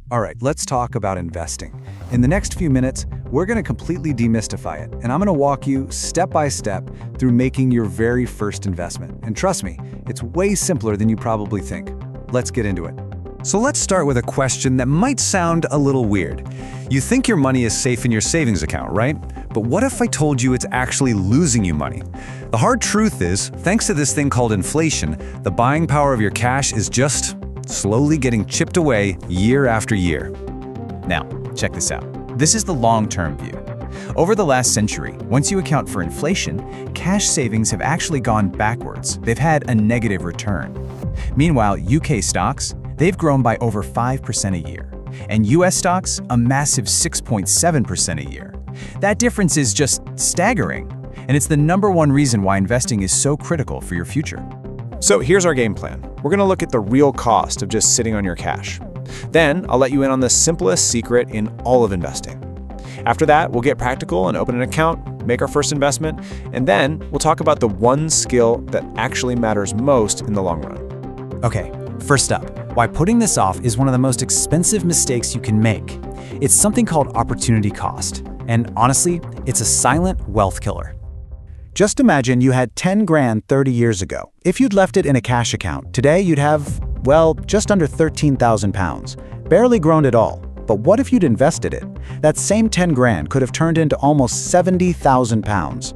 All right, let's talk about investing. In the next few minutes, we're going to completely demystify it, and I'm going to walk you step by step through making your very first investment. And trust me, it's way simpler than you probably think. Let's get into it. So let's start with a question that might sound a little weird. You think your money is safe in your savings account, right? But what if I told you it's actually losing you money? The hard truth is, thanks to this thing called inflation, the buying power of your cash is just slowly getting chipped away year after year. Now, check this out. This is the long-term view. Over the last century, once you account for inflation, cash savings have actually gone backwards. They've had a negative return. Meanwhile, UK stocks, they've grown by over 5% a year, and US stocks, a massive 6.7% a year. That difference is just staggering, and it's the #1 reason why investing is so critical for your future. So here's our game plan. We're going to look at the real cost of just sitting on your cash. Then I'll let you in on the simplest secret in all of investing. After that, we'll get practical and open an account, make our first investment, and then we'll talk about the one skill that actually matters most in the long run. Okay, first up, why putting this off is one of the most expensive mistakes you can make. It's something called opportunity cost, and honestly, it's a silent wealth killer. Just imagine you had 10 grand 30 years ago. If you'd left it in a cash account, today you'd have, well, just under 13,000 pounds. Barely grown at all. But what if you'd invested it? That same 10 grand could have turned into almost 70,000 pounds.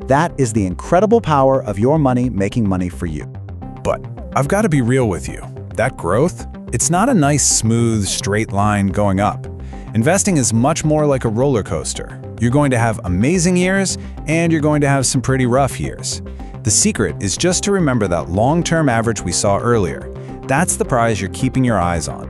That is the incredible power of your money making money for you. But I've got to be real with you. That growth, it's not a nice, smooth, straight line going up. Investing is much more like a roller coaster. You're going to have amazing years, and you're going to have some pretty rough years. The secret is just to remember that long-term average we saw earlier. That's the prize you're keeping your eyes on.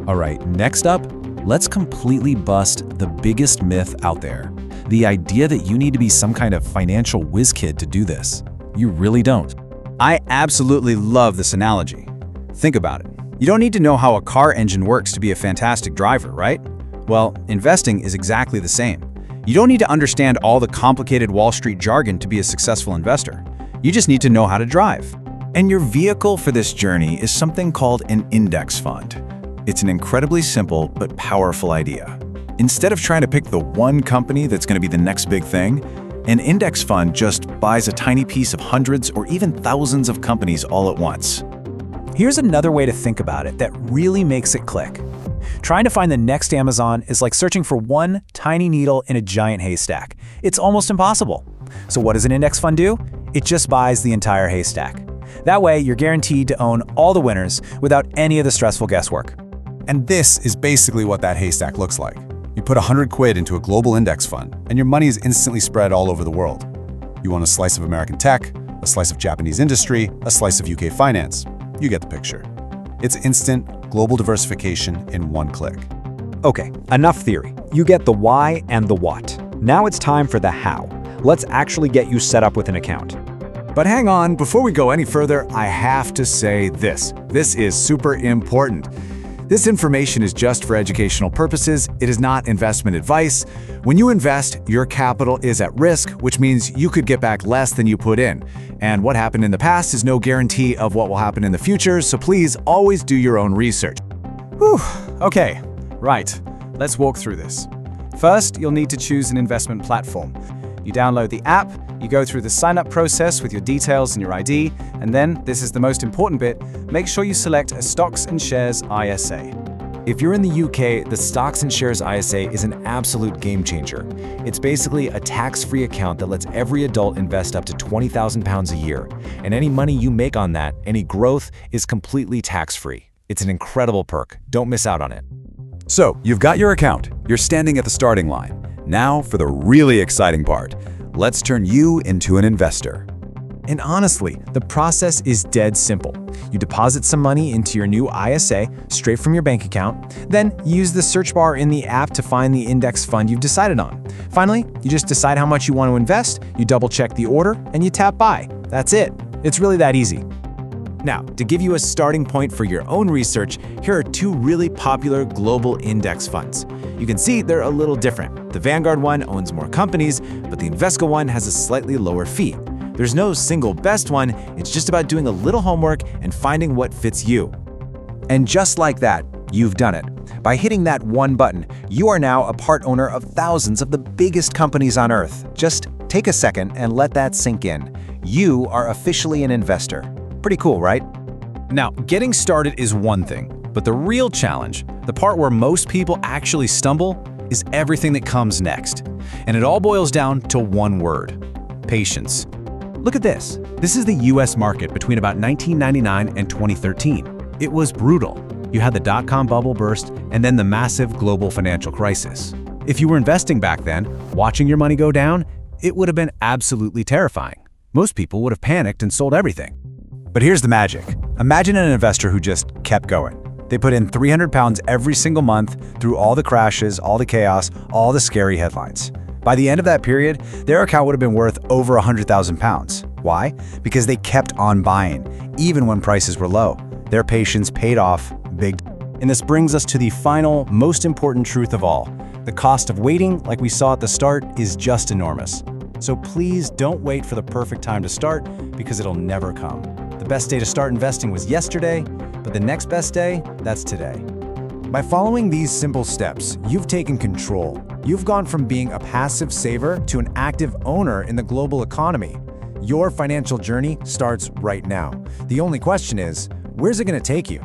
All right, next up, let's completely bust the biggest myth out there. The idea that you need to be some kind of financial whiz kid to do this. You really don't. I absolutely love this analogy. Think about it. You don't need to know how a car engine works to be a fantastic driver, right? Well, investing is exactly the same. You don't need to understand all the complicated Wall Street jargon to be a successful investor. You just need to know how to drive. And your vehicle for this journey is something called an index fund. It's an incredibly simple but powerful idea. Instead of trying to pick the one company that's going to be the next big thing, an index fund just buys a tiny piece of hundreds or even thousands of companies all at once. Here's another way to think about it that really makes it click. Trying to find the next Amazon is like searching for one tiny needle in a giant haystack. It's almost impossible. So what does an index fund do? It just buys the entire haystack. That way, you're guaranteed to own all the winners without any of the stressful guesswork. And this is basically what that haystack looks like. You put 100 quid into a global index fund, and your money is instantly spread all over the world. You want a slice of American tech, a slice of Japanese industry, a slice of UK finance. You get the picture. It's instant, global diversification in one click. Okay, enough theory. You get the why and the what. Now it's time for the how. Let's actually get you set up with an account. But hang on, before we go any further, I have to say this. This is super important. This information is just for educational purposes. It is not investment advice. When you invest, your capital is at risk, which means you could get back less than you put in. And what happened in the past is no guarantee of what will happen in the future, so please always do your own research. Whew, okay, right. Let's walk through this. First, you'll need to choose an investment platform. You download the app, you go through the sign-up process with your details and your ID, and then, this is the most important bit, make sure you select a Stocks and Shares ISA. If you're in the UK, the Stocks and Shares ISA is an absolute game changer. It's basically a tax-free account that lets every adult invest up to £20,000 a year, and any money you make on that, any growth, is completely tax-free. It's an incredible perk. Don't miss out on it. So, you've got your account. You're standing at the starting line. Now for the really exciting part. Let's turn you into an investor. And honestly, the process is dead simple. You deposit some money into your new ISA straight from your bank account, then use the search bar in the app to find the index fund you've decided on. Finally, you just decide how much you want to invest, you double-check the order, and you tap buy. That's it. It's really that easy. Now, to give you a starting point for your own research, here are two really popular global index funds. You can see they're a little different. The Vanguard one owns more companies, but the Invesco one has a slightly lower fee. There's no single best one, it's just about doing a little homework and finding what fits you. And just like that, you've done it. By hitting that one button, you are now a part owner of thousands of the biggest companies on Earth. Just take a second and let that sink in. You are officially an investor. Pretty cool, right? Now, getting started is one thing, but the real challenge, the part where most people actually stumble, is everything that comes next. And it all boils down to one word: patience. Look at this. This is the US market between about 1999 and 2013. It was brutal. You had the dot-com bubble burst and then the massive global financial crisis. If you were investing back then, watching your money go down, it would have been absolutely terrifying. Most people would have panicked and sold everything. But here's the magic. Imagine an investor who just kept going. They put in 300 pounds every single month through all the crashes, all the chaos, all the scary headlines. By the end of that period, their account would have been worth over 100,000 pounds. Why? Because they kept on buying, even when prices were low. Their patience paid off big. And this brings us to the final, most important truth of all. The cost of waiting, like we saw at the start, is just enormous. So please don't wait for the perfect time to start, because it'll never come. The best day to start investing was yesterday, but the next best day, that's today. By following these simple steps, you've taken control. You've gone from being a passive saver to an active owner in the global economy. Your financial journey starts right now. The only question is, where's it going to take you?